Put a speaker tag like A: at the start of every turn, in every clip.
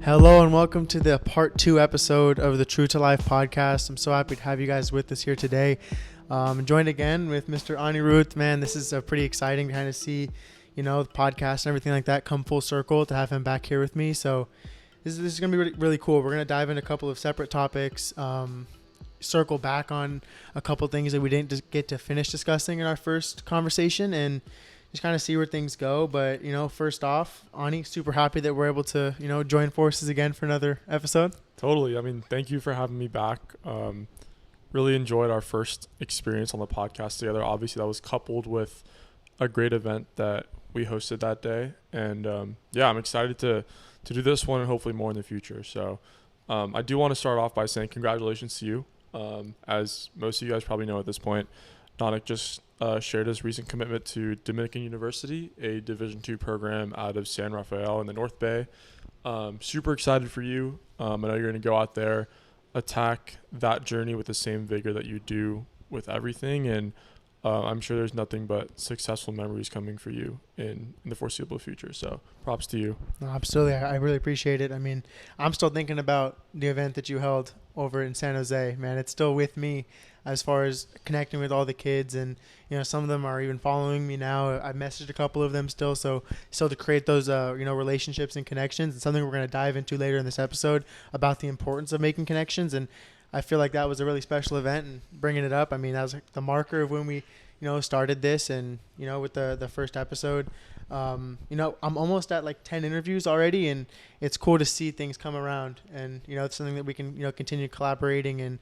A: Hello and welcome to the part 2 episode of the True to Life podcast. I'm so happy to have you guys with us here today. I'm joined again with Mr. Anirudh. Man, this is pretty exciting to kind of see, the podcast and everything like that come full circle to have him back here with me. So this is going to be really, really cool. We're going to dive into a couple of separate topics, circle back on a couple things that we didn't just get to finish discussing in our first conversation, and just kind of see where things go. But, first off, Ani, super happy that we're able to, join forces again for another episode.
B: Totally. I mean, thank you for having me back. Really enjoyed our first experience on the podcast together. Obviously, that was coupled with a great event that we hosted that day. And, I'm excited to do this one and hopefully more in the future. So I do want to start off by saying congratulations to you. As most of you guys probably know at this point, Nanik just shared his recent commitment to Dominican University, a Division II program out of San Rafael in the North Bay. Super excited for you. I know you're going to go out there, attack that journey with the same vigor that you do with everything, and I'm sure there's nothing but successful memories coming for you in the foreseeable future. So props to you.
A: No, absolutely. I really appreciate it. I mean, I'm still thinking about the event that you held over in San Jose, man. It's still with me as far as connecting with all the kids, and some of them are even following me now. I've messaged a couple of them still to create those relationships and connections, and something we're going to dive into later in this episode about the importance of making connections. And I feel like that was a really special event, and bringing it up, I mean, that was like the marker of when we started this, and with the first episode. I'm almost at like 10 interviews already, and it's cool to see things come around, and it's something that we can continue collaborating and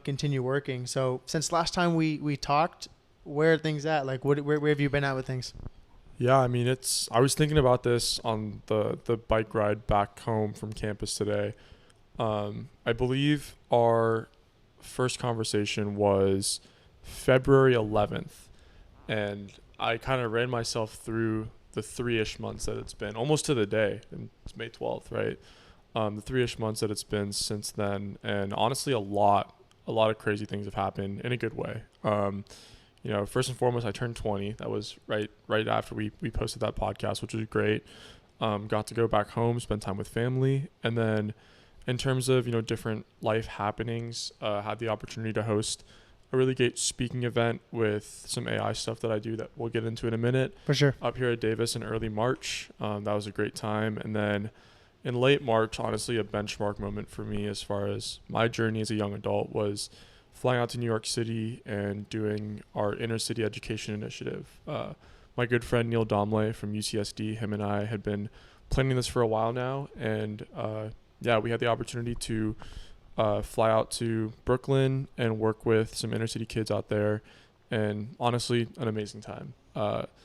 A: continue working. So since last time we talked, where are things at? Like, where have you been at with things?
B: Yeah, I mean, I was thinking about this on the bike ride back home from campus today. I believe our first conversation was February 11th, and I kind of ran myself through the 3-ish months that it's been, almost to the day, and it's May 12th, right? The 3-ish months that it's been since then, and honestly, a lot of crazy things have happened in a good way. First and foremost, I turned 20. That was right after we posted that podcast, which was great. Got to go back home, spend time with family, and then in terms of different life happenings, had the opportunity to host a really great speaking event with some AI stuff that I do that we'll get into in a minute.
A: For sure.
B: Up here at Davis in early March. That was a great time. And then in late March, honestly, a benchmark moment for me as far as my journey as a young adult was flying out to New York City and doing our inner city education initiative. My good friend Neil Domley from UCSD, him and I had been planning this for a while now. And we had the opportunity to fly out to Brooklyn and work with some inner city kids out there, and honestly, an amazing time.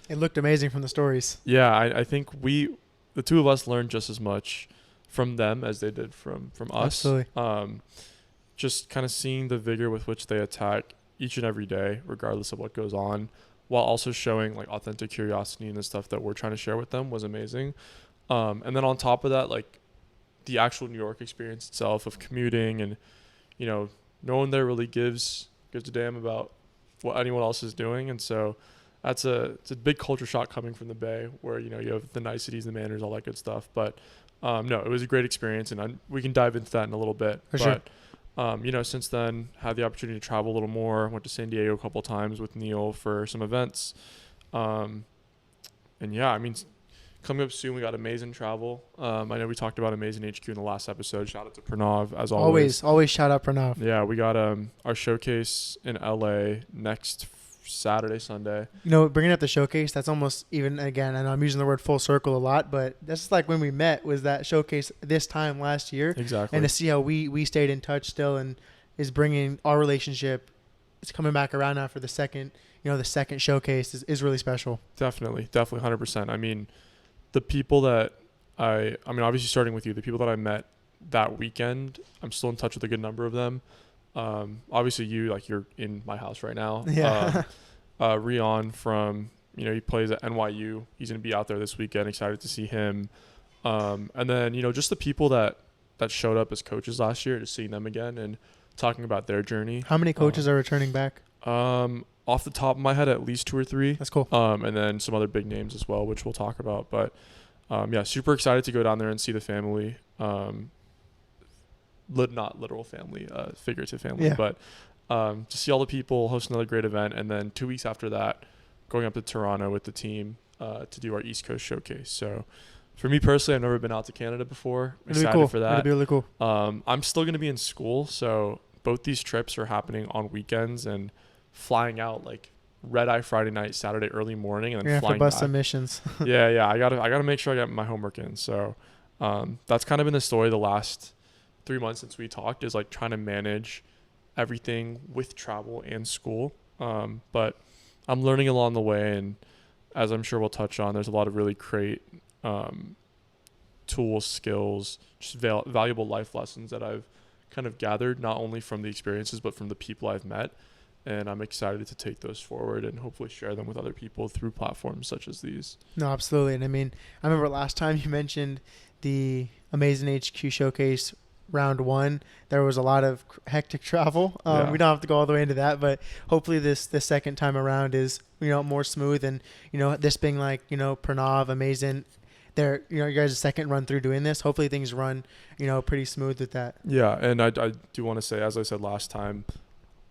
A: It looked amazing from the stories.
B: Yeah, I think the two of us learned just as much from them as they did from us.
A: Absolutely.
B: Just kind of seeing the vigor with which they attack each and every day, regardless of what goes on, while also showing like authentic curiosity and the stuff that we're trying to share with them was amazing. And then on top of that, like, the actual New York experience itself of commuting and, no one there really gives a damn about what anyone else is doing. And so it's a big culture shock coming from the Bay where, you have the niceties, the manners, all that good stuff. But it was a great experience, and we can dive into that in a little bit.
A: For sure.
B: Since then, had the opportunity to travel a little more, went to San Diego a couple of times with Neil for some events. Coming up soon, we got Amazing Travel. I know we talked about Amazing HQ in the last episode. Shout out to Pranav, as always.
A: Always shout out Pranav.
B: Yeah, we got our showcase in LA next Saturday, Sunday.
A: Bringing up the showcase, that's almost even, again, I know I'm using the word full circle a lot, but that's like when we met was that showcase this time last year.
B: Exactly.
A: And to see how we stayed in touch still and is bringing our relationship, it's coming back around now for the second showcase is really special.
B: Definitely 100%. I mean, the people that obviously starting with you, the people that I met that weekend, I'm still in touch with a good number of them. Obviously you, like, you're in my house right now.
A: Yeah.
B: Rion from, he plays at NYU. He's going to be out there this weekend. Excited to see him. And then, just the people that showed up as coaches last year, just seeing them again and talking about their journey.
A: How many coaches are returning back?
B: Off the top of my head, at least 2 or 3.
A: That's cool.
B: And then some other big names as well, which we'll talk about. But super excited to go down there and see the family. not literal family, figurative family,
A: Yeah.
B: but to see all the people, host another great event, and then 2 weeks after that, going up to Toronto with the team to do our East Coast showcase. So for me personally, I've never been out to Canada before. I'm
A: It'll be
B: excited
A: cool.
B: for
A: It'll
B: that.
A: be really cool.
B: I'm still going to be in school, so both these trips are happening on weekends and flying out like red eye Friday night, Saturday early morning, and
A: You're
B: then
A: gonna have to
B: flying
A: bust
B: back.
A: some missions.
B: Yeah. I gotta make sure I get my homework in. So that's kind of been the story the last 3 months since we talked, is like trying to manage everything with travel and school. But I'm learning along the way, and as I'm sure we'll touch on, there's a lot of really great tools, skills, just valuable life lessons that I've kind of gathered, not only from the experiences, but from the people I've met. And I'm excited to take those forward and hopefully share them with other people through platforms such as these.
A: No, absolutely. And I mean, I remember last time you mentioned the Amazing HQ Showcase round one. There was a lot of hectic travel.
B: Yeah.
A: We don't have to go all the way into that, but hopefully this second time around is more smooth. And this being like Pranav, Amazing. There, you guys' second run through doing this. Hopefully things run pretty smooth with that.
B: Yeah, and I do want to say, as I said last time,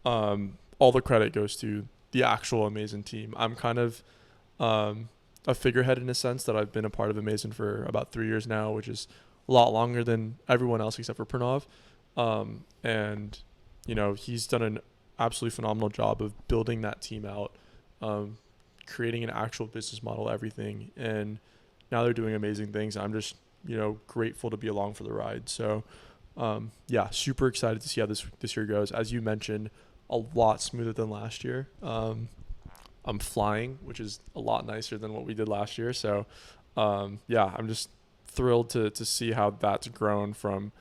B: all the credit goes to the actual Amazing team. I'm kind of a figurehead in a sense that I've been a part of Amazing for about 3 years now, which is a lot longer than everyone else except for Pranav. And he's done an absolutely phenomenal job of building that team out, creating an actual business model, everything, and now they're doing amazing things. I'm just grateful to be along for the ride. So super excited to see how this year goes. As you mentioned, a lot smoother than last year. I'm flying, which is a lot nicer than what we did last year. So I'm just thrilled to see how that's grown from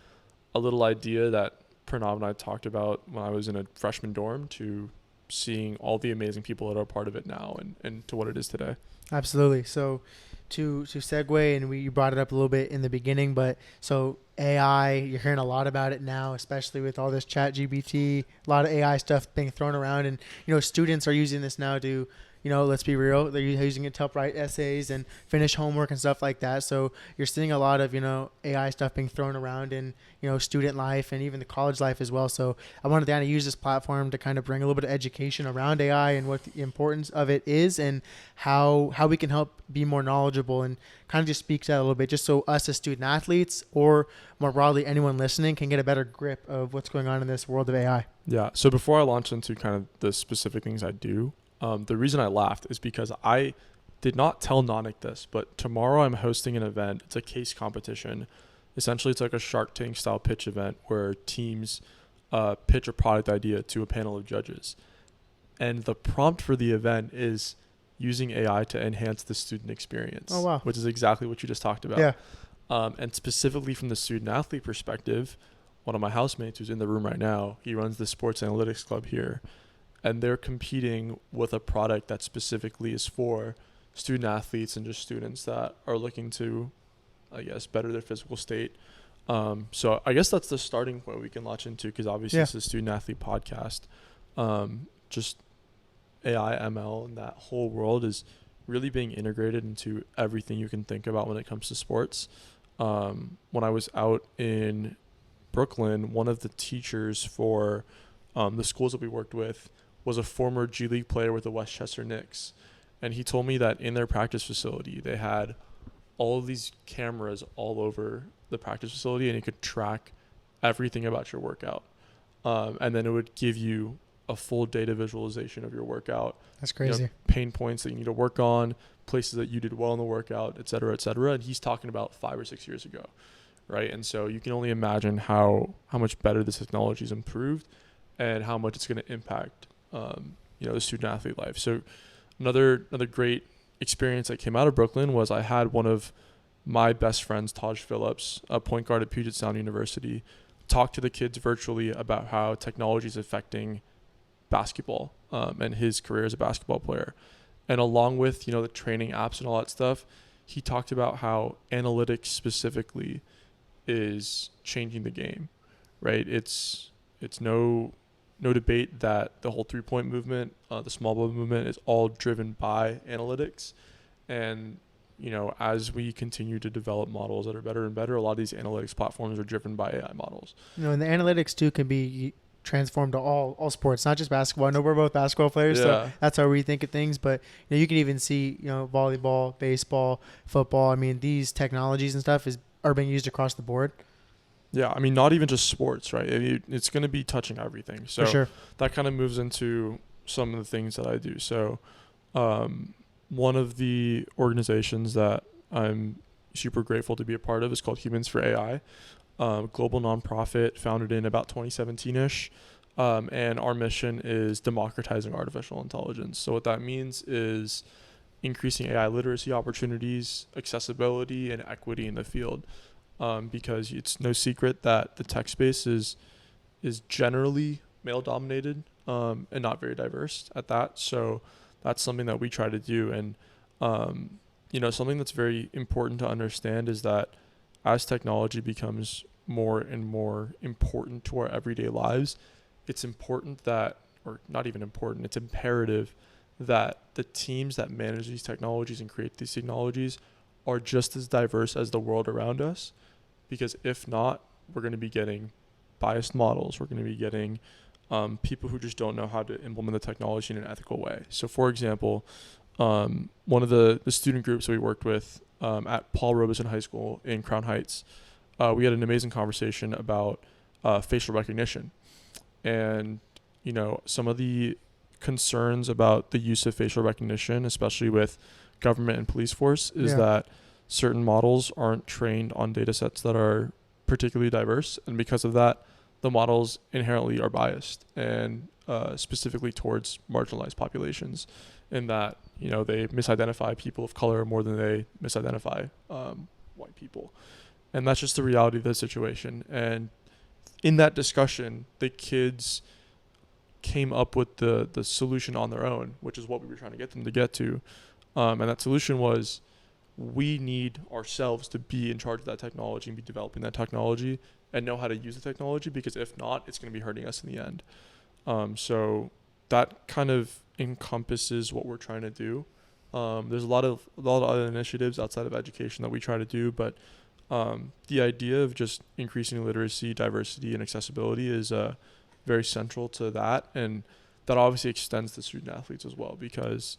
B: a little idea that Pranav and I talked about when I was in a freshman dorm to seeing all the amazing people that are part of it now and to what it is today.
A: Absolutely. So to segue, and you brought it up a little bit in the beginning, but so AI, you're hearing a lot about it now, especially with all this chat GPT, a lot of AI stuff being thrown around, and students are using this now to let's be real, they're using it to help write essays and finish homework and stuff like that. So you're seeing a lot of AI stuff being thrown around in student life and even the college life as well. So I wanted to kind of use this platform to kind of bring a little bit of education around AI and what the importance of it is and how we can help be more knowledgeable, and kind of just speak to that a little bit, just so us as student athletes, or more broadly anyone listening, can get a better grip of what's going on in this world of AI.
B: Yeah. So before I launch into kind of the specific things I do, the reason I laughed is because I did not tell Nanik this, but tomorrow I'm hosting an event. It's a case competition. Essentially, it's like a Shark Tank style pitch event where teams pitch a product idea to a panel of judges. And the prompt for the event is using AI to enhance the student experience.
A: Oh, wow.
B: Which is exactly what you just talked about.
A: Yeah.
B: And specifically from the student athlete perspective, one of my housemates who's in the room right now, he runs the sports analytics club here. And they're competing with a product that specifically is for student athletes and just students that are looking to, I guess, better their physical state. So I guess that's the starting point we can launch into, because obviously It's a student athlete podcast. Just AI, ML, and that whole world is really being integrated into everything you can think about when it comes to sports. When I was out in Brooklyn, one of the teachers for the schools that we worked with was a former G League player with the Westchester Knicks. And he told me that in their practice facility, they had all of these cameras all over the practice facility, and it could track everything about your workout. And then it would give you a full data visualization of your workout.
A: That's crazy.
B: Pain points that you need to work on, places that you did well in the workout, et cetera, et cetera. And he's talking about 5 or 6 years ago, right? And so you can only imagine how much better this technology is improved and how much it's going to impact the student athlete life. So another great experience that came out of Brooklyn was I had one of my best friends, Taj Phillips, a point guard at Puget Sound University, talk to the kids virtually about how technology is affecting basketball and his career as a basketball player. And along with the training apps and all that stuff, he talked about how analytics specifically is changing the game, right? It's no debate that the whole 3-point movement, the small ball movement, is all driven by analytics. And as we continue to develop models that are better and better, a lot of these analytics platforms are driven by AI models.
A: And the analytics too can be transformed to all sports, not just basketball. I know we're both basketball players, so
B: Yeah.
A: that's how we think of things. But you can even see volleyball, baseball, football. I mean, these technologies and stuff are being used across the board.
B: Yeah, I mean, not even just sports, right? It's going to be touching everything. So
A: For sure.
B: that kind of moves into some of the things that I do. So one of the organizations that I'm super grateful to be a part of is called Humans for AI, global nonprofit founded in about 2017-ish. And our mission is democratizing artificial intelligence. So what that means is increasing AI literacy opportunities, accessibility, and equity in the field. Because it's no secret that the tech space is generally male dominated and not very diverse at that. So that's something that we try to do. And something that's very important to understand is that as technology becomes more and more important to our everyday lives, it's important that, or not even important, it's imperative that the teams that manage these technologies and create these technologies are just as diverse as the world around us. Because if not, we're going to be getting biased models. We're going to be getting people who just don't know how to implement the technology in an ethical way. So, for example, one of the student groups that we worked with at Paul Robeson High School in Crown Heights, we had an amazing conversation about facial recognition. And, some of the concerns about the use of facial recognition, especially with government and police force, is that certain models aren't trained on data sets that are particularly diverse. And because of that, the models inherently are biased and specifically towards marginalized populations in that, they misidentify people of color more than they misidentify white people. And that's just the reality of the situation. And in that discussion, the kids came up with the solution on their own, which is what we were trying to get them to get to. And that solution was, we need ourselves to be in charge of that technology and be developing that technology and know how to use the technology, because if not, it's going to be hurting us in the end. So that kind of encompasses what we're trying to do. There's a lot of other initiatives outside of education that we try to do, but the idea of just increasing literacy, diversity, and accessibility is very central to that, and that obviously extends to student athletes as well, because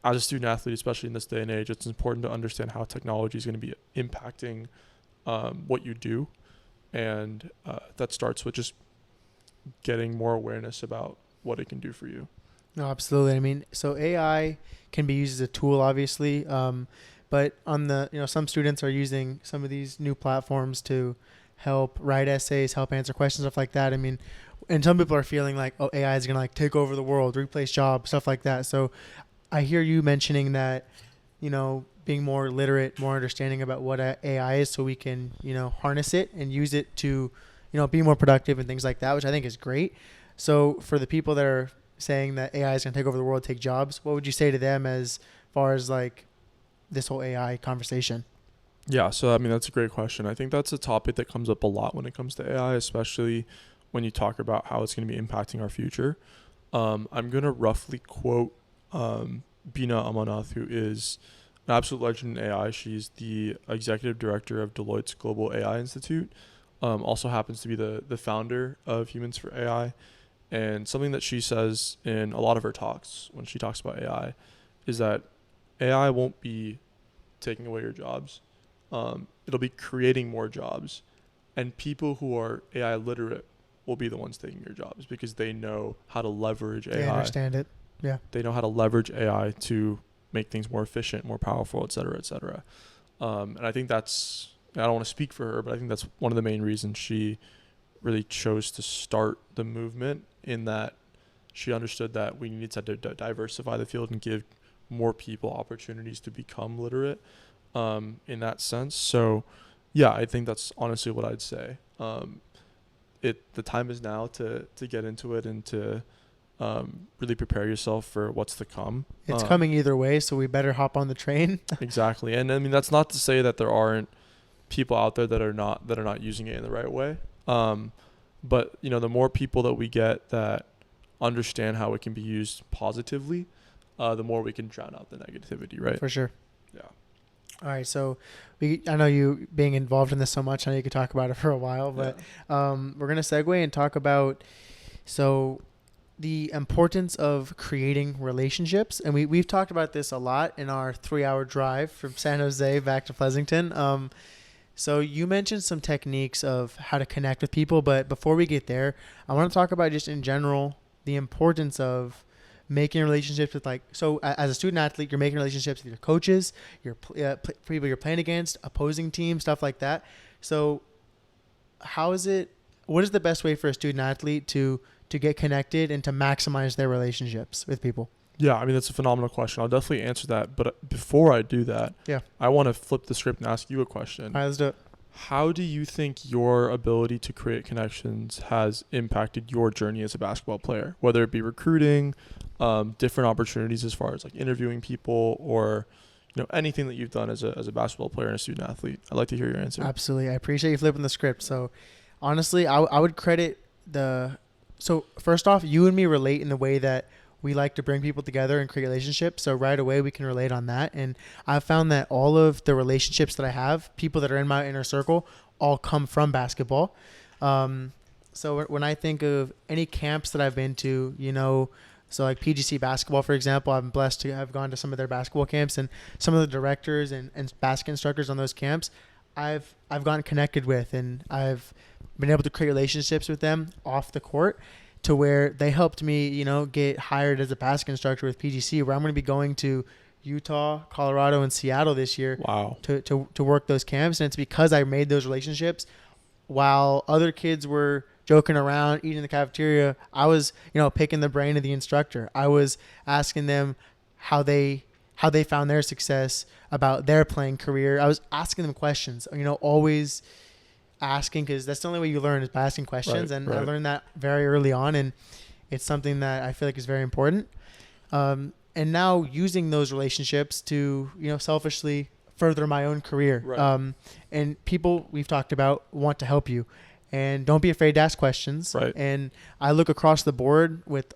B: as a student athlete, especially in this day and age, it's important to understand how technology is going to be impacting what you do. And that starts with just getting more awareness about what it can do for you.
A: No, absolutely. I mean, so AI can be used as a tool, obviously. But on the, some students are using some of these new platforms to help write essays, help answer questions, stuff like that. I mean, and some people are feeling like, oh, AI is going to take over the world, replace jobs, stuff like that. So I hear you mentioning that, being more literate, more understanding about what AI is, so we can, harness it and use it to, be more productive and things like that, which I think is great. So for the people that are saying that AI is going to take over the world, take jobs, what would you say to them as far as like this whole AI conversation?
B: Yeah, so I mean, that's a great question. I think that's a topic that comes up a lot when it comes to AI, especially when you talk about how it's going to be impacting our future. I'm going to roughly quote Bina Amanath, who is an absolute legend in AI. She's the executive director of Deloitte's Global AI Institute. Also happens to be the founder of Humans for AI. And something that she says in a lot of her talks when she talks about AI is that AI won't be taking away your jobs. It'll be creating more jobs. And people who are AI literate will be the ones taking your jobs, because they know how to leverage AI.
A: They understand it. Yeah.
B: They know how to leverage AI to make things more efficient, more powerful, et cetera, et cetera. And I think I don't want to speak for her, but I think that's one of the main reasons she really chose to start the movement, in that she understood that we needed to diversify the field and give more people opportunities to become literate in that sense. So, yeah, I think that's honestly what I'd say. The time is now to get into it and to really prepare yourself for what's to come.
A: It's coming either way, so we better hop on the train.
B: Exactly. And I mean, that's not to say that there aren't people out there that are not using it in the right way. But the more people that we get that understand how it can be used positively, the more we can drown out the negativity, right?
A: For sure.
B: Yeah.
A: All right, so I know you being involved in this so much, I know you could talk about it for a while, but we're gonna segue and talk about so the importance of creating relationships, and we've talked about this a lot in our 3-hour drive from San Jose back to Pleasanton. So you mentioned some techniques of how to connect with people, but before we get there, I want to talk about just in general the importance of making relationships with as a student athlete, you're making relationships with your coaches, your people you're playing against, opposing teams, stuff like that. So how is it? What is the best way for a student athlete to get connected and to maximize their relationships with people?
B: Yeah, I mean, that's a phenomenal question. I'll definitely answer that. But before I do that,
A: Yeah.
B: I want to flip the script and ask you a question.
A: All right, let's do it.
B: How do you think your ability to create connections has impacted your journey as a basketball player, whether it be recruiting, different opportunities as far as like interviewing people, or anything that you've done as a basketball player and a student athlete? I'd like to hear your answer.
A: Absolutely. I appreciate you flipping the script. So honestly, I would credit so first off, you and me relate in the way that we like to bring people together and create relationships. So right away we can relate on that. And I've found that all of the relationships that I have, people that are in my inner circle, all come from basketball. So when I think of any camps that I've been to, so like PGC basketball, for example, I'm blessed to have gone to some of their basketball camps, and some of the directors and basket instructors on those camps I've gotten connected with, and I've been able to create relationships with them off the court to where they helped me, get hired as a basket instructor with PGC, where I'm going to be going to Utah, Colorado, and Seattle this year.
B: Wow.
A: To work those camps. And it's because I made those relationships while other kids were joking around, eating in the cafeteria. I was, picking the brain of the instructor. I was asking them how they found their success, about their playing career. I was asking them questions, always asking, because that's the only way you learn is by asking questions. Right. I learned that very early on, and it's something that I feel like is very important. And now using those relationships to, selfishly further my own career.
B: Right.
A: And people we've talked about want to help you, and don't be afraid to ask questions.
B: Right.
A: And I look across the board with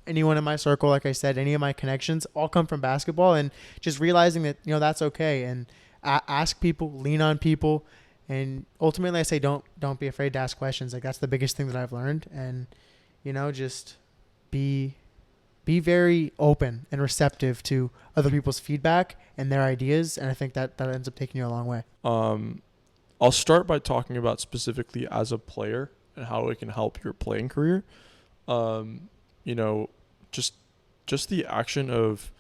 A: anyone in my circle, like I said, any of my connections all come from basketball, and just realizing that, that's okay. And ask people, lean on people. And ultimately I say, don't be afraid to ask questions. Like, that's the biggest thing that I've learned. And, just be very open and receptive to other people's feedback and their ideas. And I think that ends up taking you a long way.
B: I'll start by talking about specifically as a player and how it can help your playing career. Just the action of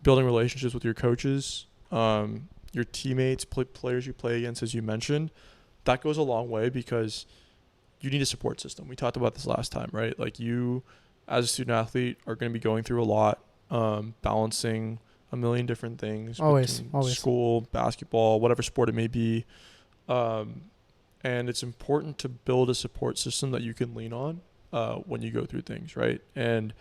B: building relationships with your coaches, your teammates, players you play against, as you mentioned, that goes a long way, because you need a support system. We talked about this last time, right? Like, you as a student athlete are going to be going through a lot, balancing a million different things.
A: Always.
B: School, basketball, whatever sport it may be. And it's important to build a support system that you can lean on when you go through things, right? And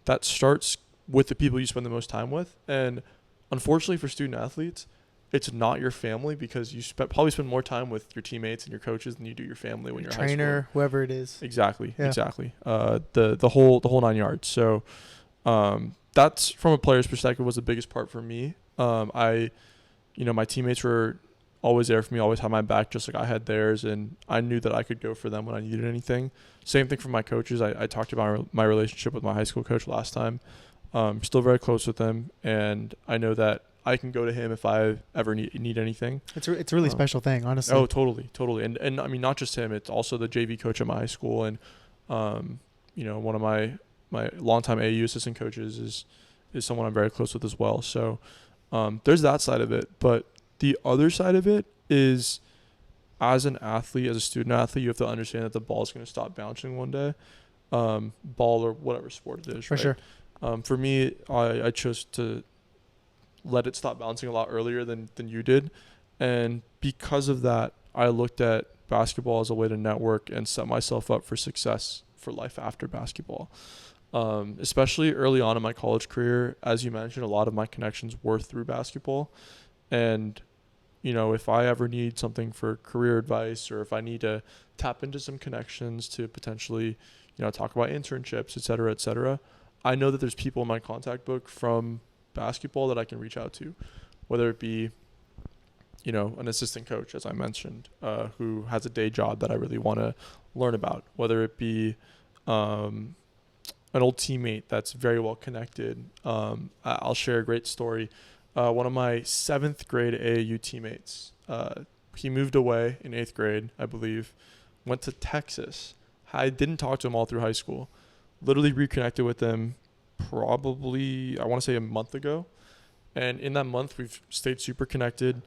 B: that starts with the people you spend the most time with. And unfortunately for student athletes, it's not your family, because you probably spend more time with your teammates and your coaches than you do your family when you're
A: trainer,
B: high school.
A: Whoever it is.
B: Exactly.
A: Yeah.
B: Exactly. The whole 9 yards. So that's, from a player's perspective, was the biggest part for me. My teammates were always there for me, always had my back, just like I had theirs, and I knew that I could go for them when I needed anything. Same thing for my coaches. I talked about my relationship with my high school coach last time. Still very close with him, and I know that I can go to him if I ever need anything.
A: It's a really special thing, honestly.
B: Oh, totally. And I mean, not just him, it's also the JV coach at my high school, and one of my longtime AAU assistant coaches is someone I'm very close with as well. So there's that side of it, but the other side of it is, as an athlete, as a student athlete, you have to understand that the ball is going to stop bouncing one day, ball or whatever sport it is.
A: For
B: right?
A: sure.
B: For me, I chose to let it stop bouncing a lot earlier than you did. And because of that, I looked at basketball as a way to network and set myself up for success for life after basketball. Especially early on in my college career, as you mentioned, a lot of my connections were through basketball. And if I ever need something for career advice, or if I need to tap into some connections to potentially, talk about internships, et cetera, I know that there's people in my contact book from basketball that I can reach out to, whether it be, an assistant coach, as I mentioned, who has a day job that I really want to learn about, whether it be an old teammate that's very well connected. I'll share a great story. One of my 7th grade AAU teammates, he moved away in 8th grade, I believe, went to Texas. I didn't talk to him all through high school. Literally reconnected with him probably, I want to say, a month ago. And in that month, we've stayed super connected.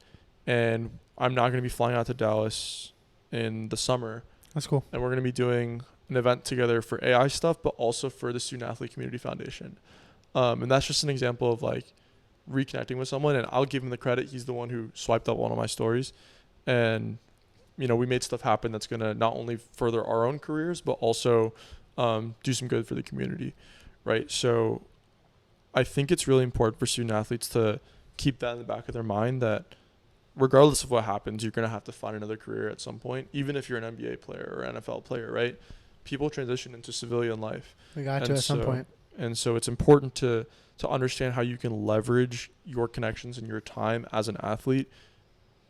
B: And I'm now going to be flying out to Dallas in the summer.
A: That's cool.
B: And we're going to be doing an event together for AI stuff, but also for the Student Athlete Community Foundation. And that's just an example of like reconnecting with someone. And I'll give him the credit. He's the one who swiped up one of my stories. And, we made stuff happen that's going to not only further our own careers, but also do some good for the community, right? So I think it's really important for student athletes to keep that in the back of their mind that regardless of what happens, you're going to have to find another career at some point, even if you're an NBA player or NFL player, right? People transition into civilian life.
A: We got to at some point.
B: And so it's important to understand how you can leverage your connections and your time as an athlete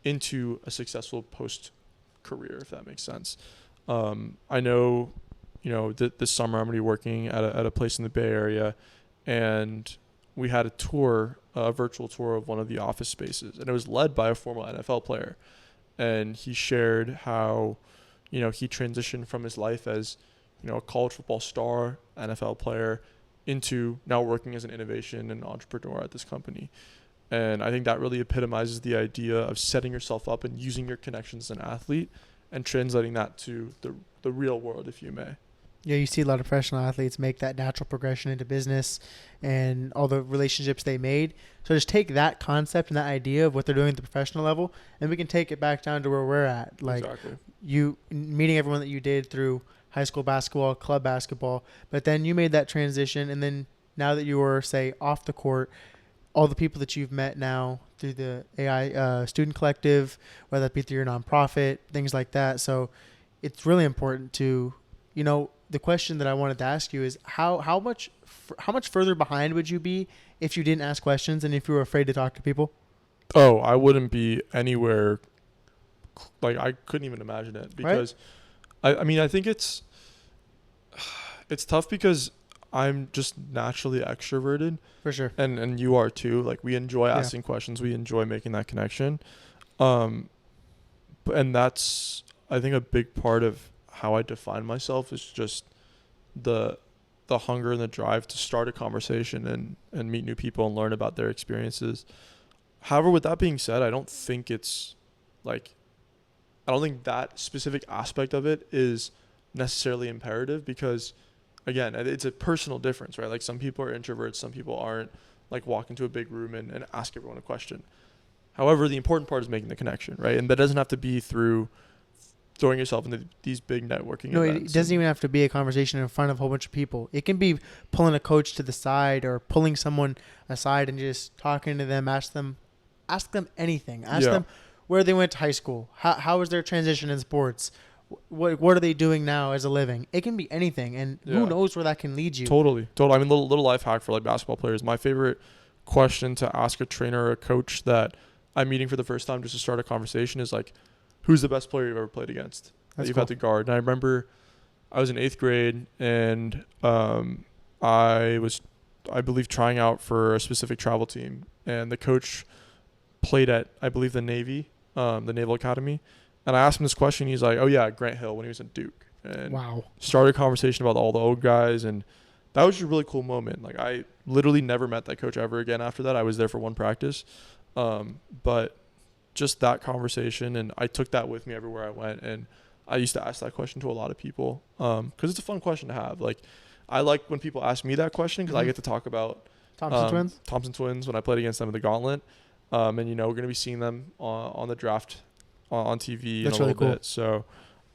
B: into a successful post-career, if that makes sense. I know, this summer I'm going to be working at a place in the Bay Area, and we had a virtual tour of one of the office spaces, and it was led by a former NFL player. And he shared how, he transitioned from his life as, a college football star, NFL player, into now working as an innovation and entrepreneur at this company. And I think that really epitomizes the idea of setting yourself up and using your connections as an athlete and translating that to the real world, if you may.
A: Yeah, you see a lot of professional athletes make that natural progression into business and all the relationships they made. So just take that concept and that idea of what they're doing at the professional level, and we can take it back down to where we're at. Like
B: Exactly.
A: You meeting everyone that you did through high school basketball, club basketball, but then you made that transition, and then now that you were, say, off the court, all the people that you've met now through the AI student collective, whether that be through your nonprofit, things like that. So it's really important to, the question that I wanted to ask you is how much further behind would you be if you didn't ask questions and if you were afraid to talk to people?
B: Oh, I wouldn't be anywhere. Like, I couldn't even imagine it because right? I think it's tough because I'm just naturally extroverted.
A: For sure.
B: And you are too. Like, we enjoy asking questions. We enjoy making that connection. And that's, I think, a big part of how I define myself is just the hunger and the drive to start a conversation and meet new people and learn about their experiences. However, with that being said, I don't think that specific aspect of it is necessarily imperative because, again, it's a personal difference, right? Like, some people are introverts, some people aren't. Like, walk into a big room and ask everyone a question. However, the important part is making the connection, right? And that doesn't have to be through throwing yourself into these big networking events.
A: It doesn't even have to be a conversation in front of a whole bunch of people. It can be pulling a coach to the side or pulling someone aside and just talking to them, ask them anything. Ask them where they went to high school. How was their transition in sports? What are they doing now as a living? It can be anything, and who knows where that can lead you.
B: Totally. I mean, little life hack for like basketball players. My favorite question to ask a trainer or a coach that I'm meeting for the first time just to start a conversation is like, who's the best player you've ever played against that you've had to guard? And I remember I was in 8th grade and I was, I believe, trying out for a specific travel team, and the coach played at, I believe, the Navy, the Naval Academy. And I asked him this question. He's like, "Oh yeah, Grant Hill when he was at Duke." And started a conversation about all the old guys, and that was just a really cool moment. Like, I literally never met that coach ever again after that. I was there for one practice, but just that conversation, and I took that with me everywhere I went. And I used to ask that question to a lot of people because it's a fun question to have. Like, I like when people ask me that question because I get to talk about Thompson Twins when I played against them in the Gauntlet, and we're going to be seeing them on the draft on TV in a little bit. So,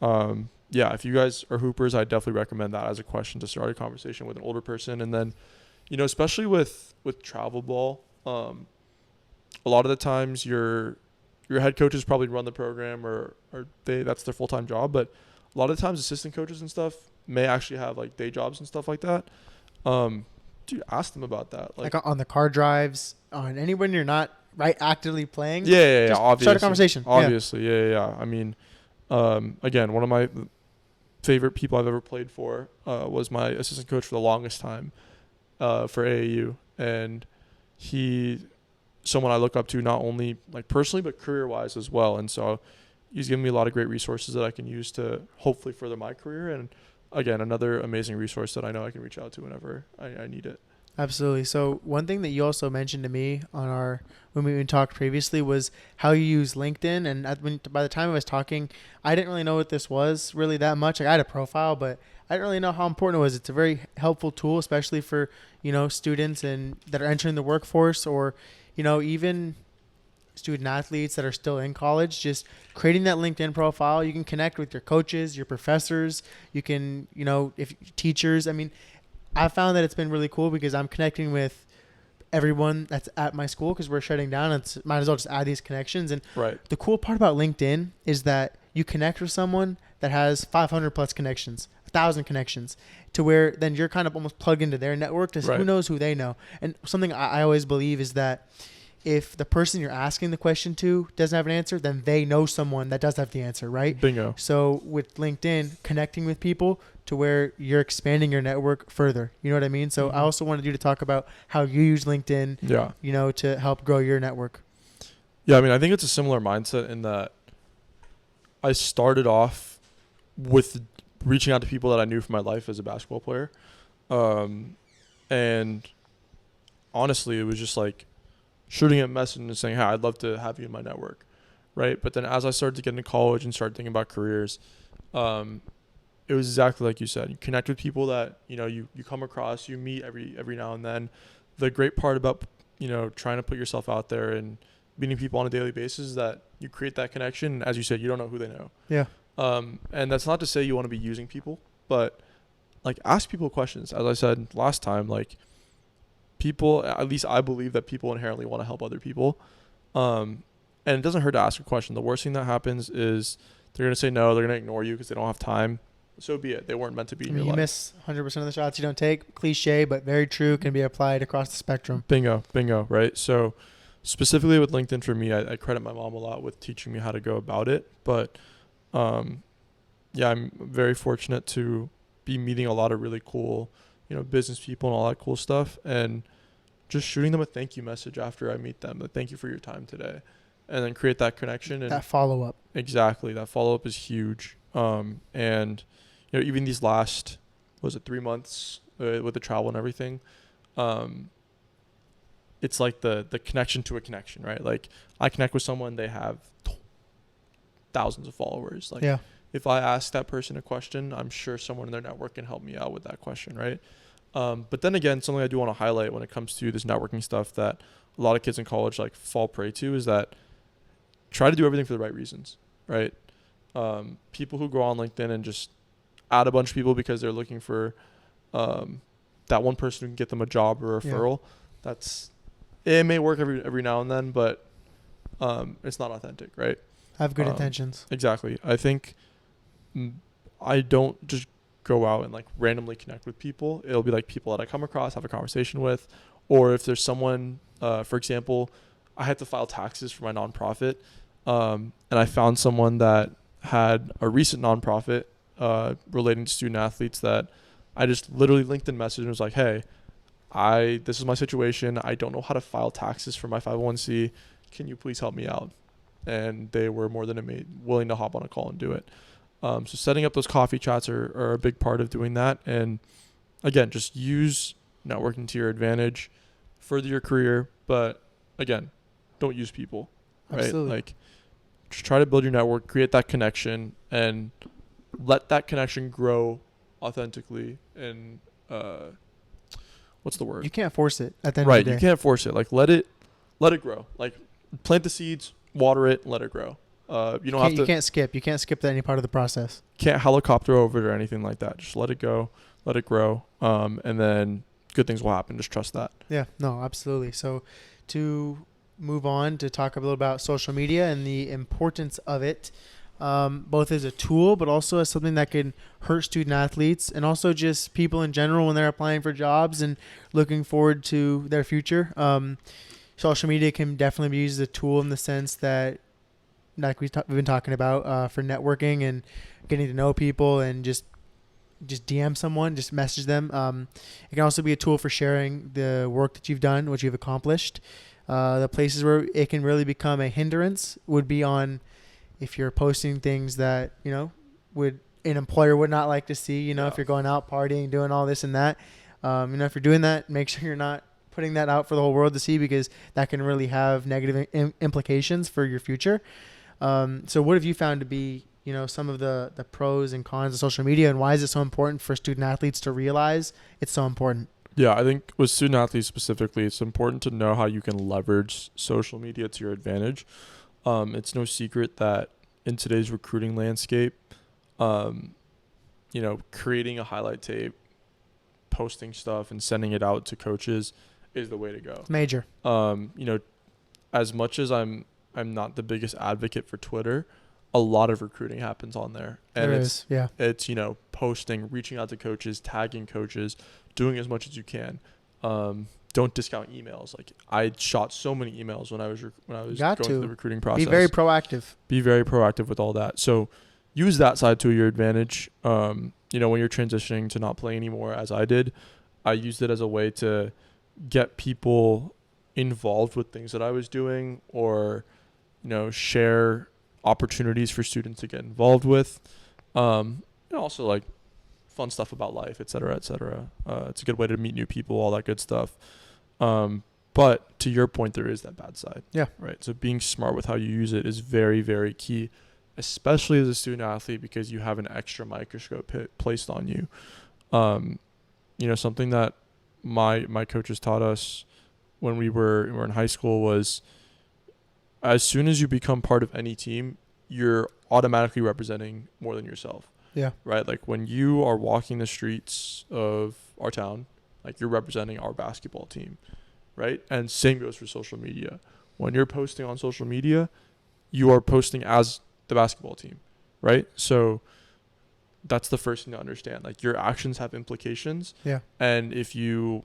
B: if you guys are hoopers, I definitely recommend that as a question to start a conversation with an older person. And then, especially with travel ball, a lot of the times your head coaches probably run the program or that's their full-time job, but a lot of the times assistant coaches and stuff may actually have like day jobs and stuff like that. Dude, ask them about that.
A: Like on the car drives, on anyone you're not right actively playing.
B: Yeah,
A: Just
B: obviously.
A: start a conversation.
B: Obviously, yeah. I mean, again, one of my favorite people I've ever played for was my assistant coach for the longest time for AAU, and he someone I look up to not only like personally but career wise as well. And so he's given me a lot of great resources that I can use to hopefully further my career. And again, another amazing resource that I know I can reach out to whenever I need it.
A: Absolutely. So one thing that you also mentioned to me when we talked previously was how you use LinkedIn. And by the time I was talking, I didn't really know what this was really that much. Like, I had a profile, but I didn't really know how important it was. It's a very helpful tool, especially for students and that are entering the workforce, or even student athletes that are still in college. Just creating that LinkedIn profile, you can connect with your coaches, your professors. You can if teachers. I mean, I found that it's been really cool because I'm connecting with everyone that's at my school because we're shutting down. Might as well just add these connections. And
B: Right.
A: the cool part about LinkedIn is that you connect with someone that has 500 plus connections, 1,000 connections, to where then you're kind of almost plugged into their network.
B: Right.
A: Who knows who they know. And something I always believe is that if the person you're asking the question to doesn't have an answer, then they know someone that does have the answer, right?
B: Bingo.
A: So with LinkedIn, connecting with people to where you're expanding your network further. You know what I mean? So I also wanted you to talk about how you use LinkedIn, to help grow your network.
B: Yeah, I mean, I think it's a similar mindset in that I started off with reaching out to people that I knew from my life as a basketball player. And honestly, it was just like shooting a message and saying, hey, I'd love to have you in my network, right? But then as I started to get into college and started thinking about careers, it was exactly like you said. You connect with people that you come across, you meet every now and then. The great part about trying to put yourself out there and meeting people on a daily basis is that you create that connection. And as you said, you don't know who they know.
A: Yeah.
B: And that's not to say you want to be using people, but like ask people questions. As I said last time, like people, at least I believe that people inherently want to help other people. And it doesn't hurt to ask a question. The worst thing that happens is they're going to say no, they're going to ignore you because they don't have time. So be it. They weren't meant to be in your life.
A: You miss 100% of the shots you don't take. Cliche, but very true. Can be applied across the spectrum.
B: Bingo, right? So specifically with LinkedIn for me, I credit my mom a lot with teaching me how to go about it. But I'm very fortunate to be meeting a lot of really cool, business people and all that cool stuff. And just shooting them a thank you message after I meet them. Like, thank you for your time today. And then create that connection. And
A: that follow-up.
B: Exactly. That follow-up is huge. And even these last, 3 months with the travel and everything, it's like the connection to a connection, right? Like I connect with someone, they have thousands of followers. Like if I ask that person a question, I'm sure someone in their network can help me out with that question, right? But then again, something I do want to highlight when it comes to this networking stuff that a lot of kids in college like fall prey to is that try to do everything for the right reasons, right? People who go on LinkedIn and just add a bunch of people because they're looking for that one person who can get them a job or a referral. It may work every now and then, but it's not authentic, right?
A: Have good intentions.
B: Exactly. I think I don't just go out and like randomly connect with people. It'll be like people that I come across, have a conversation with, or if there's someone, for example, I had to file taxes for my nonprofit, and I found someone that had a recent nonprofit relating to student athletes that I just literally LinkedIn messaged and was like, hey, this is my situation. I don't know how to file taxes for my 501c. Can you please help me out? And they were more than willing to hop on a call and do it. So setting up those coffee chats are a big part of doing that. And again, just use networking to your advantage, further your career. But again, don't use people, right?
A: Absolutely.
B: Like just try to build your network, create that connection, and let that connection grow authentically. And what's the word?
A: You can't force it at the end of the day.
B: Right, you can't force it. Like let it grow. Like plant the seeds, water it, let it grow. You can't skip.
A: You can't skip any part of the process.
B: Can't helicopter over it or anything like that. Just let it go, let it grow, and then good things will happen. Just trust that.
A: Yeah, no, absolutely. So to move on to talk a little about social media and the importance of it, both as a tool, but also as something that can hurt student athletes and also just people in general when they're applying for jobs and looking forward to their future. social media can definitely be used as a tool in the sense that, like we've been talking about, for networking and getting to know people, and just DM someone, just message them. It can also be a tool for sharing the work that you've done, what you've accomplished. The places where it can really become a hindrance would be on if you're posting things that, would an employer would not like to see, if you're going out partying, doing all this and that. If you're doing that, make sure you're not putting that out for the whole world to see, because that can really have negative implications for your future. So what have you found to be, some of the pros and cons of social media, and why is it so important for student athletes to realize it's so important?
B: Yeah, I think with student athletes specifically, it's important to know how you can leverage social media to your advantage. It's no secret that in today's recruiting landscape, creating a highlight tape, posting stuff, and sending it out to coaches is the way to go.
A: It's major.
B: As much as I'm not the biggest advocate for Twitter, a lot of recruiting happens on there. And it's posting, reaching out to coaches, tagging coaches, doing as much as you can. Don't discount emails. Like, I shot so many emails when I was going through the recruiting process.
A: Be very proactive.
B: Be very proactive with all that. So use that side to your advantage. When you're transitioning to not play anymore, as I did, I used it as a way to get people involved with things that I was doing, or, share opportunities for students to get involved with. And also like fun stuff about life, et cetera, et cetera. It's a good way to meet new people, all that good stuff. But to your point, there is that bad side.
A: Yeah.
B: Right. So being smart with how you use it is very, very key, especially as a student athlete, because you have an extra microscope placed on you. Something that my coaches taught us when we were in high school was, as soon as you become part of any team, you're automatically representing more than yourself.
A: Yeah.
B: Right. Like, when you are walking the streets of our town, like, you're representing our basketball team. Right. And same goes for social media. When you're posting on social media, you are posting as the basketball team. Right. So that's the first thing to understand. Like, your actions have implications.
A: Yeah.
B: And if you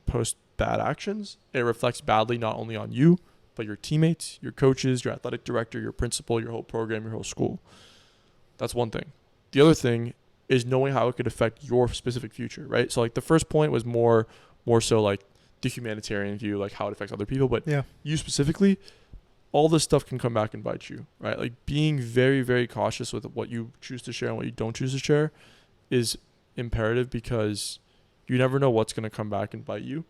B: post bad actions, it reflects badly not only on you, but your teammates, your coaches, your athletic director, your principal, your whole program, your whole school. That's one thing. The other thing is knowing how it could affect your specific future, right? So, like, the first point was more so like the humanitarian view, like how it affects other people. But you specifically, all this stuff can come back and bite you, right? Like, being very, very cautious with what you choose to share and what you don't choose to share is imperative, because you never know what's going to come back and bite you.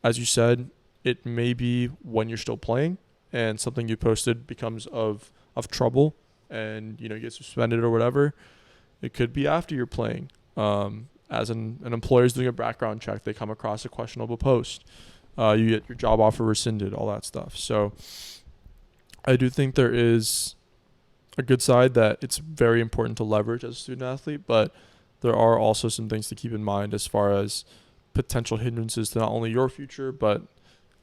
B: As you said, it may be when you're still playing and something you posted becomes of trouble and, you get suspended or whatever. It could be after you're playing. As an employer is doing a background check, they come across a questionable post. You get your job offer rescinded, all that stuff. So I do think there is a good side that it's very important to leverage as a student athlete, but there are also some things to keep in mind as far as potential hindrances to not only your future, but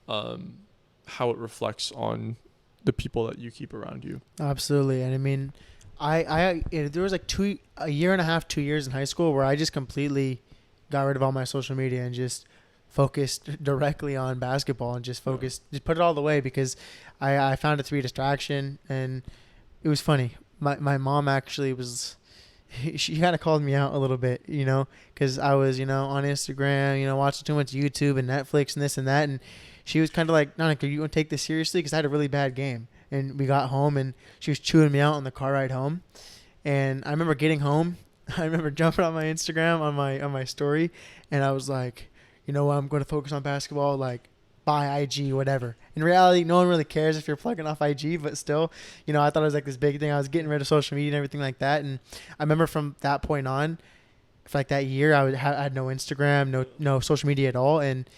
B: how it reflects on the people that you keep around you.
A: Absolutely. And I mean, there was like a year and a half, 2 years in high school where I just completely got rid of all my social media and just focused directly on basketball and just put it all away, because I found it to be a distraction. And it was funny. My mom actually she kind of called me out a little bit, because I was, on Instagram, watching too much YouTube and Netflix and this and that. And she was kind of like, Nanik, are you going to take this seriously? Because I had a really bad game. And we got home, and she was chewing me out on the car ride home. And I remember getting home. I remember jumping on my Instagram on my story, and I was like, I'm going to focus on basketball, like, buy IG, whatever. In reality, no one really cares if you're plugging off IG, but still, I thought it was like this big thing. I was getting rid of social media and everything like that. And I remember from that point on, for like that year, I had no Instagram, no social media at all. And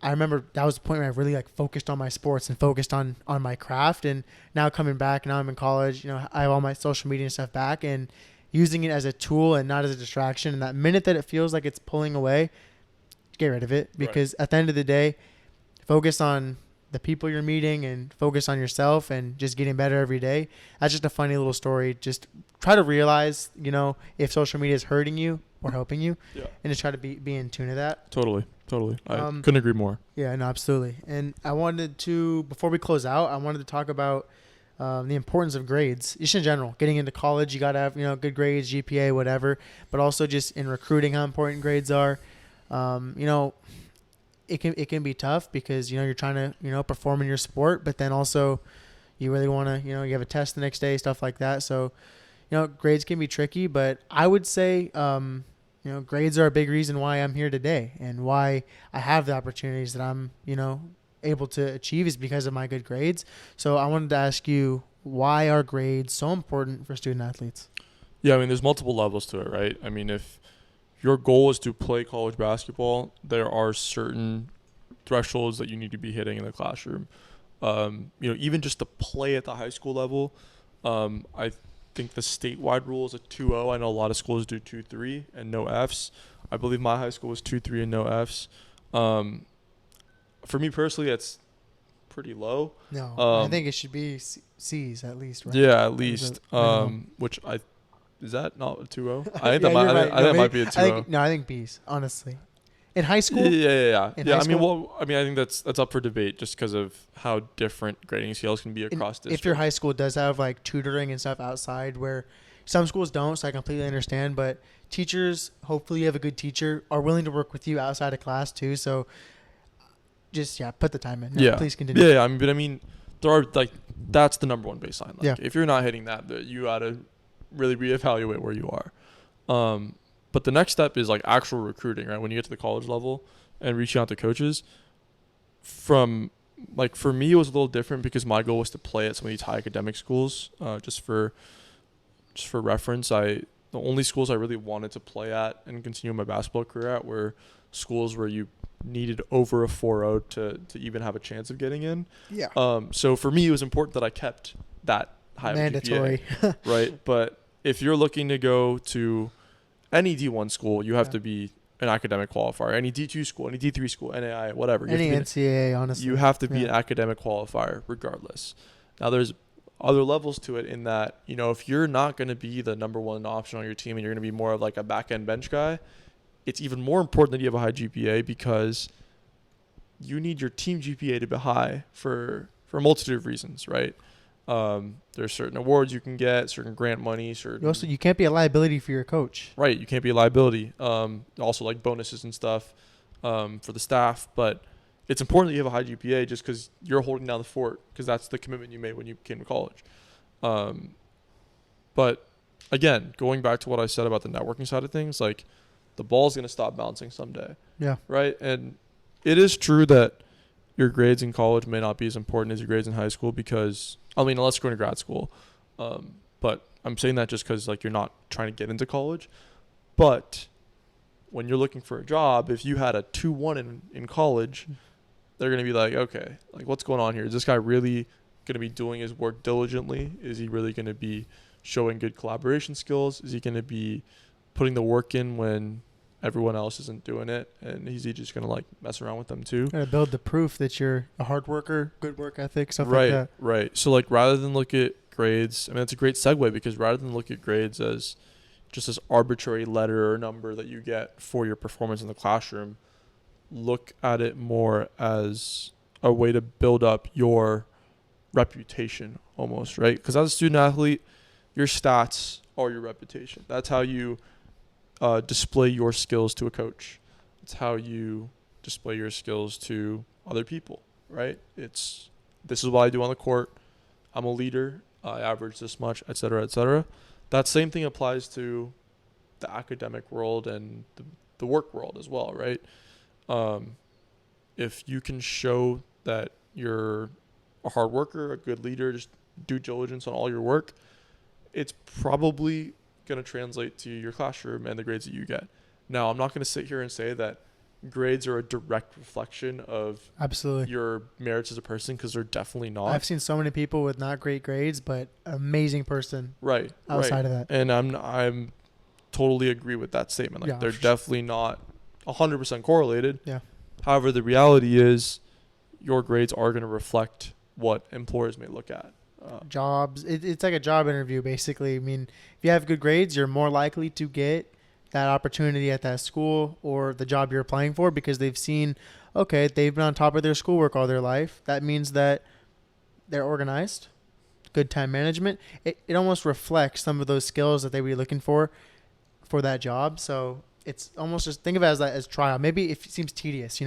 A: I remember that was the point where I really like focused on my sports and focused on my craft. And now coming back, now I'm in college, I have all my social media and stuff back, and using it as a tool and not as a distraction. And that minute that it feels like it's pulling away, get rid of it, because at the end of the day, focus on the people you're meeting and focus on yourself and just getting better every day. That's just a funny little story. Just try to realize, if social media is hurting you or helping you, and just try to be in tune to that.
B: Totally. Totally. I
A: Um,
B: couldn't agree more.
A: Yeah, no, absolutely. And I wanted to, before we close out, I wanted to talk about the importance of grades, just in general. Getting into college, you got to have, good grades, GPA, whatever, but also just in recruiting, how important grades are. Um, you know, it can be tough because, you're trying to, perform in your sport, but then also you really want to, you have a test the next day, stuff like that. So, grades can be tricky, but I would say, grades are a big reason why I'm here today and why I have the opportunities that I'm, able to achieve is because of my good grades. So I wanted to ask you, why are grades so important for student athletes?
B: Yeah, I mean, there's multiple levels to it, right? I mean, if your goal is to play college basketball, there are certain thresholds that you need to be hitting in the classroom. Even just to play at the high school level, I think the statewide rule is a 2.0. I know a lot of schools do 2.3 and no Fs. I believe my high school was 2.3 and no Fs. For me personally, that's pretty low.
A: No, I think it should be C's at least, right?
B: Yeah, at least. Which is that not a 2.0? I think that might. I think that might be a 2.0.
A: I think B's. Honestly, in high school.
B: Yeah.
A: In high school?
B: I think that's up for debate just because of how different grading scales can be across districts.
A: If your high school does have like tutoring and stuff outside, where some schools don't, so I completely understand. But teachers, hopefully, you have a good teacher, are willing to work with you outside of class too. So just put the time in. No, please continue.
B: Yeah. I mean, there are that's the number one baseline. If you're not hitting that, you gotta really reevaluate where you are. But the next step is actual recruiting, right? When you get to the college level and reaching out to coaches. For me, it was a little different because my goal was to play at some of these high academic schools. Just for reference, the only schools I really wanted to play at and continue my basketball career at were schools where you needed over a 4.0 to even have a chance of getting in.
A: Yeah.
B: So for me, it was important that I kept that high
A: mandatory
B: GPA, right? But if you're looking to go to any D1 school, you have to be an academic qualifier. Any D2 school, any D3 school, NAI, whatever.
A: Any NCAA, honestly.
B: You have to be an academic qualifier regardless. Now, there's other levels to it in that, if you're not going to be the number one option on your team and you're going to be more of a back-end bench guy, it's even more important that you have a high GPA because you need your team GPA to be high for a multitude of reasons, right? There's certain awards you can get, certain grant money,
A: you can't be a liability for your coach.
B: Right, you can't be a liability. Also bonuses and stuff for the staff, but it's important that you have a high GPA just because you're holding down the fort because that's the commitment you made when you came to college. But again, going back to what I said about the networking side of things, the ball's going to stop bouncing someday.
A: Yeah.
B: Right? And it is true that your grades in college may not be as important as your grades in high school because, unless you're going to grad school. But I'm saying that just because, you're not trying to get into college. But when you're looking for a job, if you had a 2.1 in college, they're going to be okay, what's going on here? Is this guy really going to be doing his work diligently? Is he really going to be showing good collaboration skills? Is he going to be putting the work in when everyone else isn't doing it, and is he just gonna mess around with them too?
A: Gotta build the proof that you're a hard worker, good work ethic, stuff like that.
B: Right. So rather than look at grades, that's a great segue because rather than look at grades as just this arbitrary letter or number that you get for your performance in the classroom, look at it more as a way to build up your reputation almost, right? Because as a student athlete, your stats are your reputation. That's how you display your skills to a coach. It's how you display your skills to other people, right? This is what I do on the court. I'm a leader. I average this much, et cetera, et cetera. That same thing applies to the academic world and the work world as well, right? If you can show that you're a hard worker, a good leader, just due diligence on all your work, it's probably going to translate to your classroom and the grades that you get. Now, I'm not going to sit here and say that grades are a direct reflection of
A: absolutely
B: your merits as a person because they're definitely not.
A: I've seen so many people with not great grades, but amazing person.
B: Right.
A: Outside of that,
B: and I'm totally agree with that statement. They're definitely not 100% correlated.
A: Yeah.
B: However, the reality is, your grades are going to reflect what employers may look at.
A: Jobs. It's like a job interview, basically. If you have good grades, you're more likely to get that opportunity at that school or the job you're applying for because they've seen, okay, they've been on top of their schoolwork all their life. That means that they're organized, good time management. It almost reflects some of those skills that they were looking for that job. So it's almost just think of it as trial. Maybe if it seems tedious,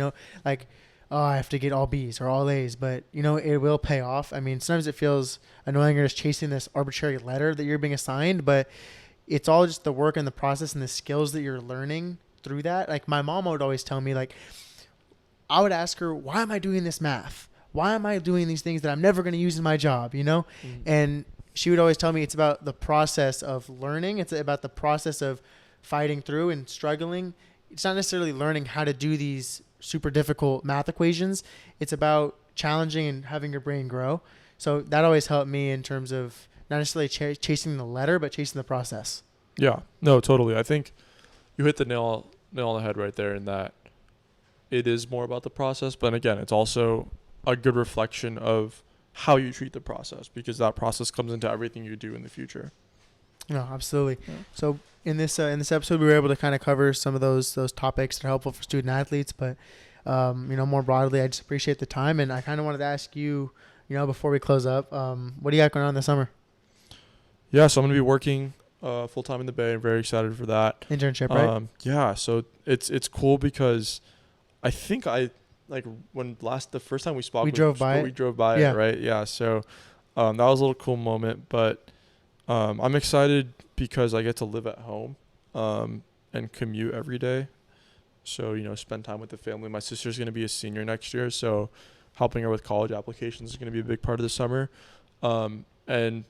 A: like, oh, I have to get all B's or all A's, but it will pay off. I mean, sometimes it feels annoying you're just chasing this arbitrary letter that you're being assigned, but it's all just the work and the process and the skills that you're learning through that. Like my mom would always tell me, like, I would ask her, why am I doing this math? Why am I doing these things that I'm never going to use in my job? And she would always tell me it's about the process of learning. It's about the process of fighting through and struggling. It's not necessarily learning how to do these super difficult math equations. It's about challenging and having your brain grow. So that always helped me in terms of not necessarily chasing the letter, but chasing the process.
B: Yeah, no, totally. I think you hit the nail on the head right there in that it is more about the process. But again, it's also a good reflection of how you treat the process because that process comes into everything you do in the future.
A: No, absolutely.
B: Yeah.
A: So in this episode, we were able to kind of cover some of those topics that are helpful for student athletes, but more broadly, I just appreciate the time, and I kind of wanted to ask you, before we close up, what do you got going on this summer?
B: Yeah, so I'm gonna be working full time in the Bay. I'm very excited for that
A: Internship, right?
B: Yeah, so it's cool because I think the first time we spoke,
A: we drove by
B: it, right? Yeah, so that was a little cool moment, but I'm excited because I get to live at home and commute every day. So, spend time with the family. My sister's going to be a senior next year, so helping her with college applications is going to be a big part of the summer. And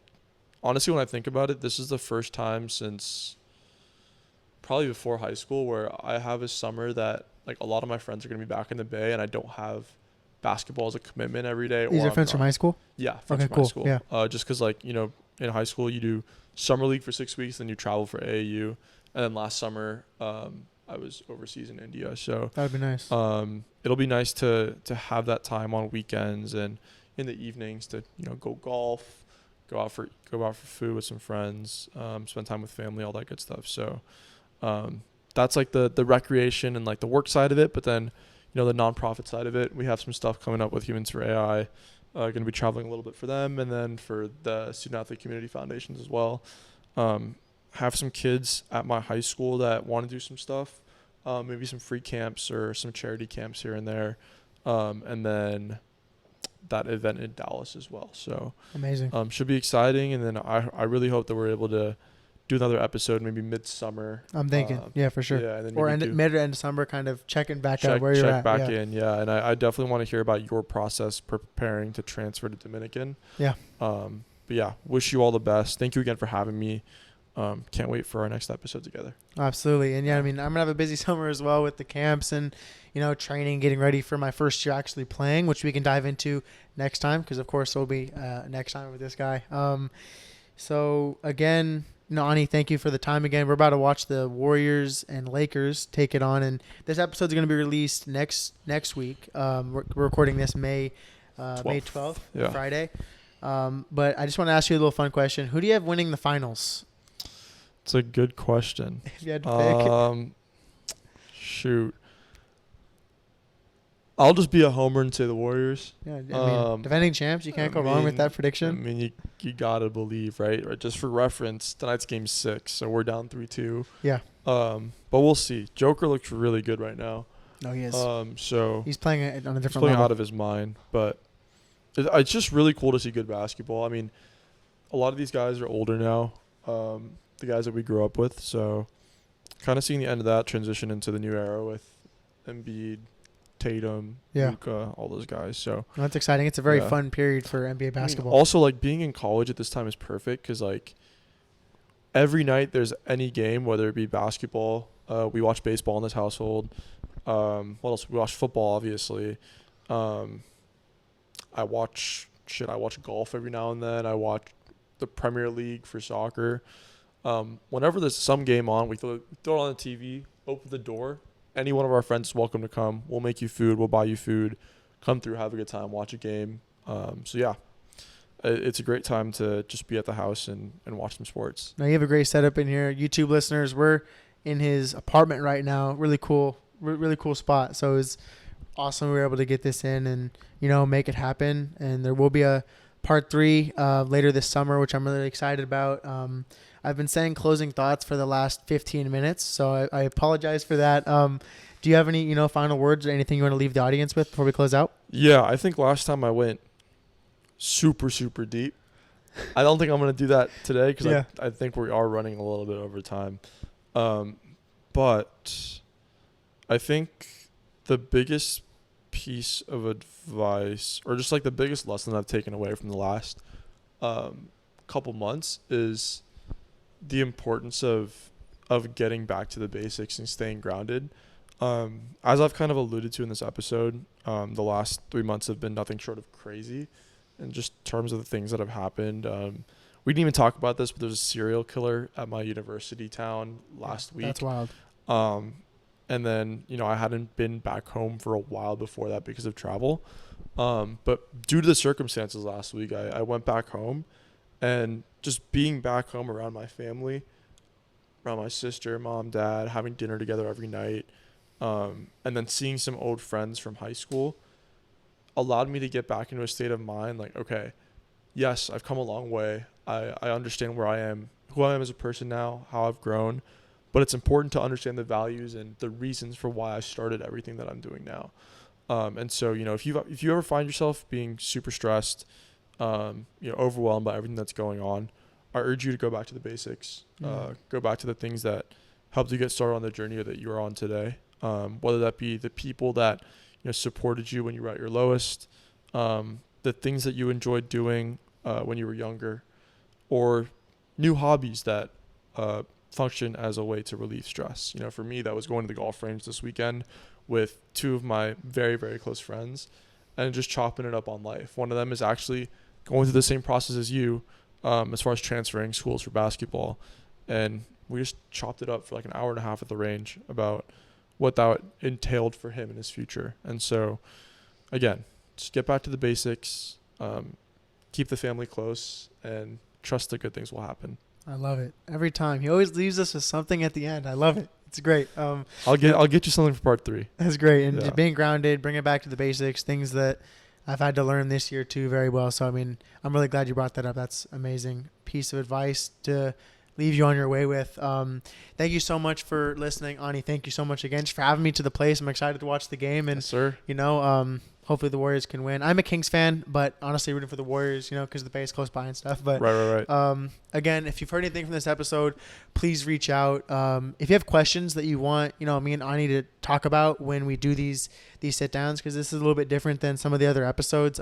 B: honestly, when I think about it, this is the first time since probably before high school where I have a summer that like a lot of my friends are going to be back in the Bay and I don't have basketball as a commitment every day.
A: These are friends from high school?
B: Yeah, friends from high school. Yeah. Just because in high school you do summer league for 6 weeks, then you travel for AAU. And then last summer I was overseas in India. So
A: that would be nice.
B: It'll be nice to have that time on weekends and in the evenings to, go golf, go out for food with some friends, spend time with family, all that good stuff. So that's like the recreation and like the work side of it. But then, the nonprofit side of it, we have some stuff coming up with Humans for AI. Going to be traveling a little bit for them, and then for the Student Athlete Community Foundations as well. Have some kids at my high school that want to do some stuff, maybe some free camps or some charity camps here and there, and then that event in Dallas as well. So
A: amazing.
B: Should be exciting, and then I really hope that we're able to do another episode maybe midsummer.
A: I'm thinking, for sure.
B: Yeah, and then
A: or mid or end of summer, kind of checking back out where you're at.
B: Check back in, and I definitely want to hear about your process preparing to transfer to Dominican.
A: Yeah.
B: But yeah, wish you all the best. Thank you again for having me. Can't wait for our next episode together.
A: Absolutely. And I'm gonna have a busy summer as well with the camps and training, getting ready for my first year actually playing, which we can dive into next time because of course it'll be next time with this guy. So again, Ani, thank you for the time again. We're about to watch the Warriors and Lakers take it on, and this episode is going to be released next week. We're recording this May 12th, Friday. But I just want to ask you a little fun question. Who do you have winning the finals?
B: It's a good question.
A: If you had to pick.
B: Shoot. I'll just be a homer and say the Warriors.
A: Yeah, defending champs, you can't go wrong with that prediction.
B: You gotta believe, right? Just for reference, tonight's game 6, so we're down 3-2.
A: Yeah.
B: But we'll see. Joker looks really good right now.
A: No, he is.
B: So
A: he's playing it on a different level.
B: He's playing out of his mind, but it's just really cool to see good basketball. I mean, a lot of these guys are older now. The guys that we grew up with, so kind of seeing the end of that transition into the new era with Embiid, Tatum, Luka, all those guys. So
A: that's exciting. It's a very fun period for NBA basketball.
B: Also, being in college at this time is perfect because every night there's any game, whether it be basketball. We watch baseball in this household. What else? We watch football, obviously. I watch golf every now and then. I watch the Premier League for soccer. Whenever there's some game on, we throw it on the TV, open the door. Any one of our friends is welcome to come. We'll make you food. We'll buy you food. Come through, have a good time, watch a game. It's a great time to just be at the house and watch some sports.
A: Now you have a great setup in here. YouTube listeners, we're in his apartment right now. Really cool, really cool spot. So it was awesome we were able to get this in and, make it happen. And there will be a part 3 later this summer, which I'm really excited about. I've been saying closing thoughts for the last 15 minutes, so I apologize for that. Do you have any, final words or anything you want to leave the audience with before we close out?
B: Yeah, I think last time I went super, super deep. I don't think I'm going to do that today because I think we are running a little bit over time. But I think the biggest piece of advice, or just like the biggest lesson I've taken away from the last couple months, is the importance of getting back to the basics and staying grounded. As I've kind of alluded to in this episode, the last 3 months have been nothing short of crazy in just terms of the things that have happened. We didn't even talk about this, but there's a serial killer at my university town last week.
A: That's wild.
B: And then, I hadn't been back home for a while before that because of travel. But due to the circumstances last week, I went back home, and just being back home around my family, around my sister, mom, dad, having dinner together every night, and then seeing some old friends from high school allowed me to get back into a state of mind like, okay, yes, I've come a long way. I understand where I am, who I am as a person now, how I've grown, but it's important to understand the values and the reasons for why I started everything that I'm doing now. And so, if you ever find yourself being super stressed, overwhelmed by everything that's going on, I urge you to go back to the basics. Go back to the things that helped you get started on the journey that you're on today. Whether that be the people that supported you when you were at your lowest, the things that you enjoyed doing when you were younger, or new hobbies that function as a way to relieve stress. For me, that was going to the golf range this weekend with 2 of my very, very close friends and just chopping it up on life. One of them is actually going through the same process as you as far as transferring schools for basketball. And we just chopped it up for like an hour and a half at the range about what that entailed for him in his future. And so, again, just get back to the basics, keep the family close, and trust that good things will happen.
A: I love it. Every time. He always leaves us with something at the end. I love it. It's great.
B: I'll get you something for part 3.
A: That's great. And just being grounded, bring it back to the basics, things that I've had to learn this year too very well. So, I'm really glad you brought that up. That's amazing piece of advice to leave you on your way with. Thank you so much for listening, Ani. Thank you so much again just for having me to the place. I'm excited to watch the game, and
B: yes, sir.
A: Hopefully the Warriors can win. I'm a Kings fan, but honestly rooting for the Warriors, because the Bay's close by and stuff. But
B: right.
A: Again, if you've heard anything from this episode, please reach out. If you have questions that you want, me and Ani to talk about when we do these sit downs, because this is a little bit different than some of the other episodes.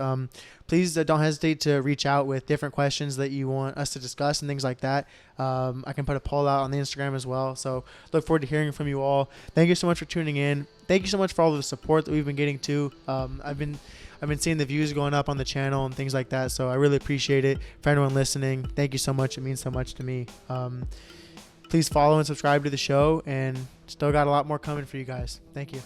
A: Please don't hesitate to reach out with different questions that you want us to discuss and things like that. I can put a poll out on the Instagram as well. So look forward to hearing from you all. Thank you so much for tuning in. Thank you so much for all of the support that we've been getting too. I've been seeing the views going up on the channel and things like that. So I really appreciate it. For anyone listening, thank you so much. It means so much to me. Please follow and subscribe to the show, and still got a lot more coming for you guys. Thank you.